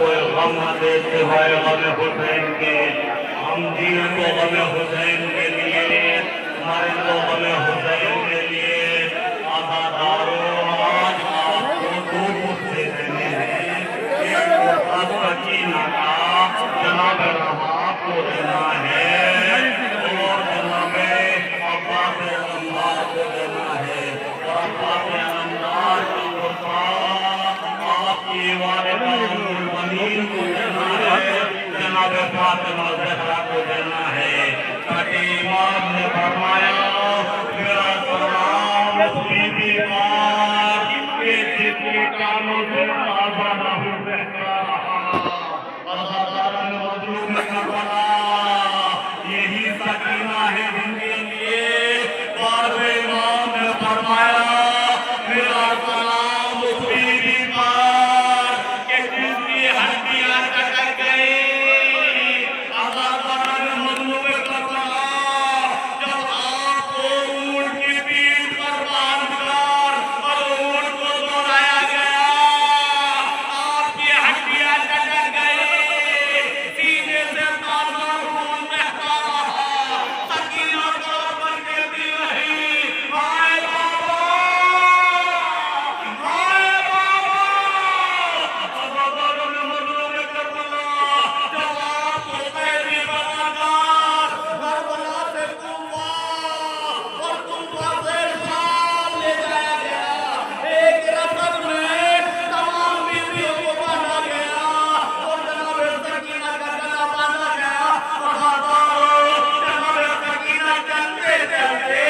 कोई गम दे सिवाय गम हुसैन के। हम जिए तो गम हुसैन के लिए, मरे तो गम हुसैन के लिए। अज़ादारों आज आपको दो पुस्ते देने हैं, एक पुस्ता सकीना का जनाब रवाब को देना है और जनाब अब्बास अलमदार को देना है। और अब्बास अलमदार का पुस्ता आपकी वालिदा उम्मुल बनीन को देना है, जनाब फातिमा ज़हरा को देना है। ताकि इमाम ने फरमाया मेरा सलाम उस बीबी पाक के जिसके कानों से आज़ाद रहू बहता रहा। अज़ादारन मज़लूम करबला यही सकीना है जिनके लिए बार इमाम ने फरमाया मेरा सलाम उस बीबी पाक के जिसकी हड्डियां कट गई। अज़ादारन मज़लूम करबला जब आपको ऊंट की पीठ पर बांधकर और ऊंट को दौड़ाया गया, आपकी हड्डियां कट गई, सीने से ताज़ा खून बहता रहा। सकीना बन के दी रही, हाय बाबा, हाय बाबा। अज़ादारन मज़लूम करबला जब आपको कैदी बनाकर करबला से कुफा और कुफा से शाम ले जाया गया, एक रसद में तमाम बीवियों को बांधा गया और जनाब सकीना का गला बांधा गया। अज़ादारों जनाब सकीना चलते चलते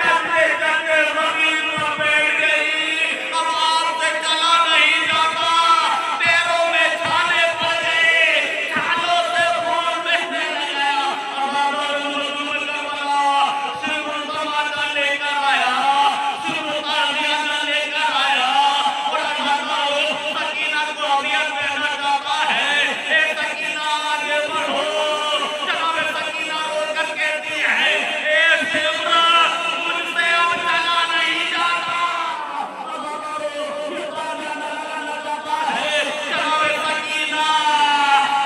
चलते चलते जमीन पर बैठ गई। अब आपसे चला नहीं जाता, पैरों में छाले पड़ गए, छालों से खून बहने लगा। अज़ादारन मज़लूम करबला सिर्फ तमाचा लेकर आया, सिर्फ ताज़िया लेकर आया और अज़ादारों सकीना को अबियत पहनना चाहता है। ए सकीना आगे बढ़ो। जनाब सकीना रोककर कहती है ए सिमरा मुझसे अब चला नहीं जाता। अज़ादारों ये ताज़िया लगाना चाहता है। जनाब सकीना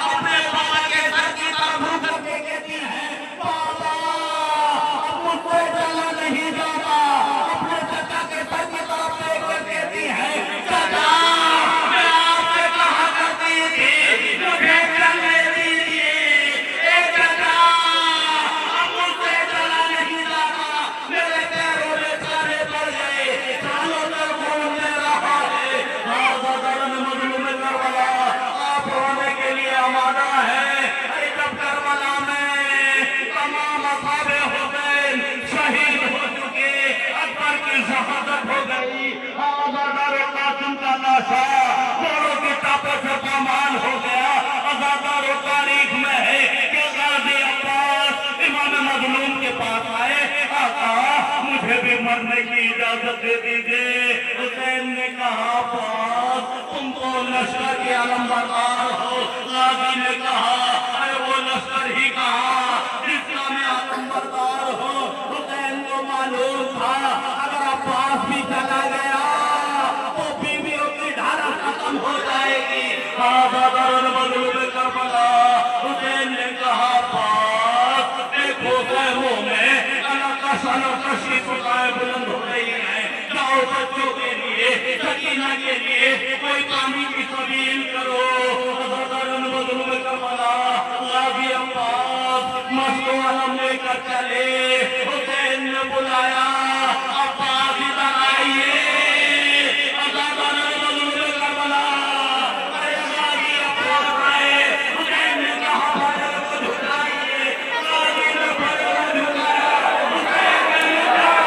अपने बाबा के सर की तरफ मुंह करके कहती है बाबा अब मुझसे चला नहीं जाता। अपने चाचा के सर की तरफ देखकर कहती है चाचा मैं आपसे कहा करती थी मुझे चलने दीजिए। ए चाचा अब मुझसे चला नहीं जाता, मेरे पैरों में छाले पड़ गए, छालों से खून बह रहा है। अज़ादारन मज़लूम करबला आप रोने के लिए आमादा है। अरे जब करबला में तमाम असहाबे हुसैन शहीद हो चुके, अकबर की शहादत हो गई, अज़ादार कासिम का लाशा घोड़ों की टापों से पामाल हो गया। अज़ादार तारीख में है कि गाज़ी अब्बास इमाम मज़लूम के पास आए, आका मुझे भी मरने की इजाजत दे दीजिए। हुसैन ने कहा अब्बास तुम तो लश्कर के अलमबरदार हो। गाज़ी ने कहा अरे वो लश्कर ही कहा जिसका मैं अलमबरदार हो। हुसैन को मालूम था अगर अब्बास भी चला गया तो बीवियों की धारा खत्म हो जाएगी। अज़ादारन मज़लूम करबला हुसैन ने कहा अब्बास देखो खैरों में कशी फुकाए बुलंद हो रही है, जाओ बच्चों के लिए सकीना के लिए कोई पानी की सबील करो। अज़ादारन मज़लूम करबला गाज़ी अब्बास मस्त आलम लेकर चले। हुसैन ने बुलाया अब्बास इधर आइए। अज़ादारन मज़लूम करबला अरे गाज़ी अब्बास आए। हुसैन ने कहा पैर को झुकाइए। गाज़ी ने पैर को झुकाया। हुसैन ने कहा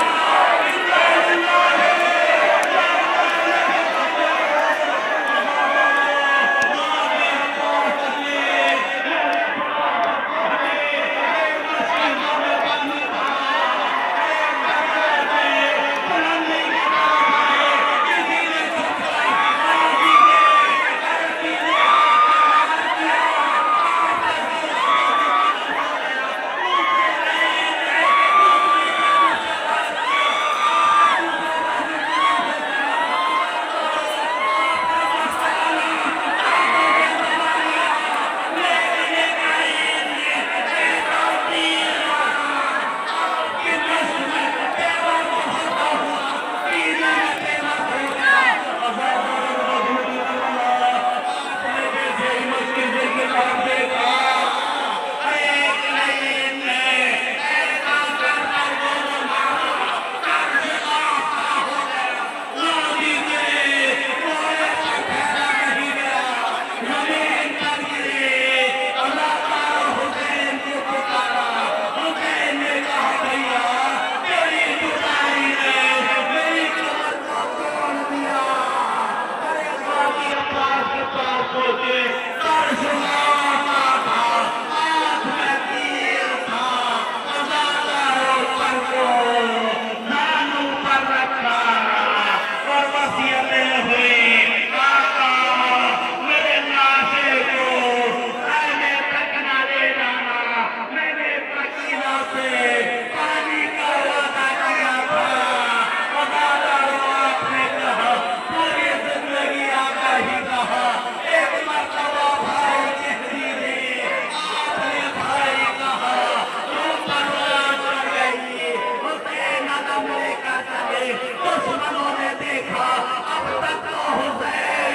सोचे सर सुनाता था, आँख में तीर था, अज़ादारों पर को नानू पर रखा और वसीयतें हुई। आका मेरे नाशे को खाने तक न ले जाना, मैंने सकीना से पानी का वादा किया था। अज़ादारों आपने कहा, पूरी जिंदगी आका ही कहा, एक मर्तबा भाई कह दीजिए, आपने भाई कहा, तुम परवान कर गई, हुसैन कदम लेकर चले, दुश्मनों ने देखा, अब तक तो हुसैन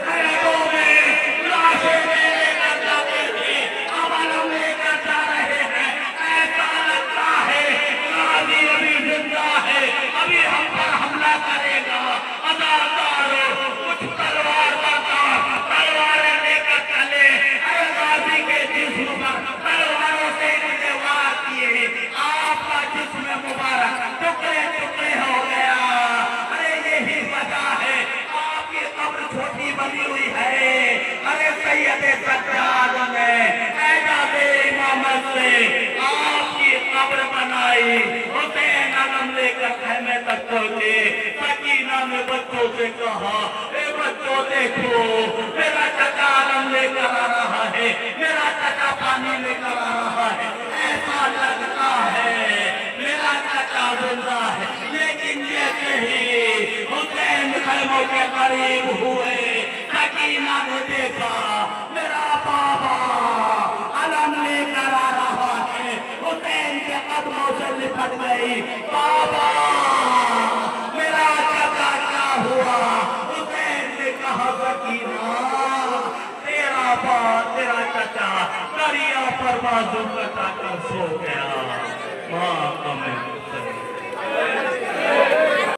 खैरों में लाशें लेकर जाते थे, अब अलम लेकर जा रहे हैं। ऐसा लगता है गाजी अभी जिंदा है, अभी हम पर हमला करेगा। अज़ादारों कुछ तलवार बरदार तलवारें लेकर चले, अरे गाजी के जिस्म पर तलवारों से इन्होंने वार किए, आपका जिस्म मुबारक टुकड़े टुकड़े हो गया। अरे यही वजह है आपकी कब्र छोटी बनी हुई है। अरे सैयदे सज्जाद ने एजाज़े इमामत से आपकी कब्र बनाई। हुसैन अलम लेकर खेमे तक पहुंचे, सकीना ने बच्चों से कहा, ए बच्चों देखो, मेरा चाचा अलम लेकर आ रहा है, मेरा चाचा पानी लेकर आ रहा है। ऐसा लगता है मेरा चाचा जिंदा है, लेकिन जैसे ही हुसैन खैमों के करीब हुए, सकीना ने देखा मेरा बाबा अलम लेकर आ रहा है। हुसैन के कदमों से लिपट गई, बाबा मेरा चाचा क्या हुआ? हुसैन ने कहा, सकीना तेरा बाप तेरा चाचा दरिया पर बाजू कटा कर सो गया।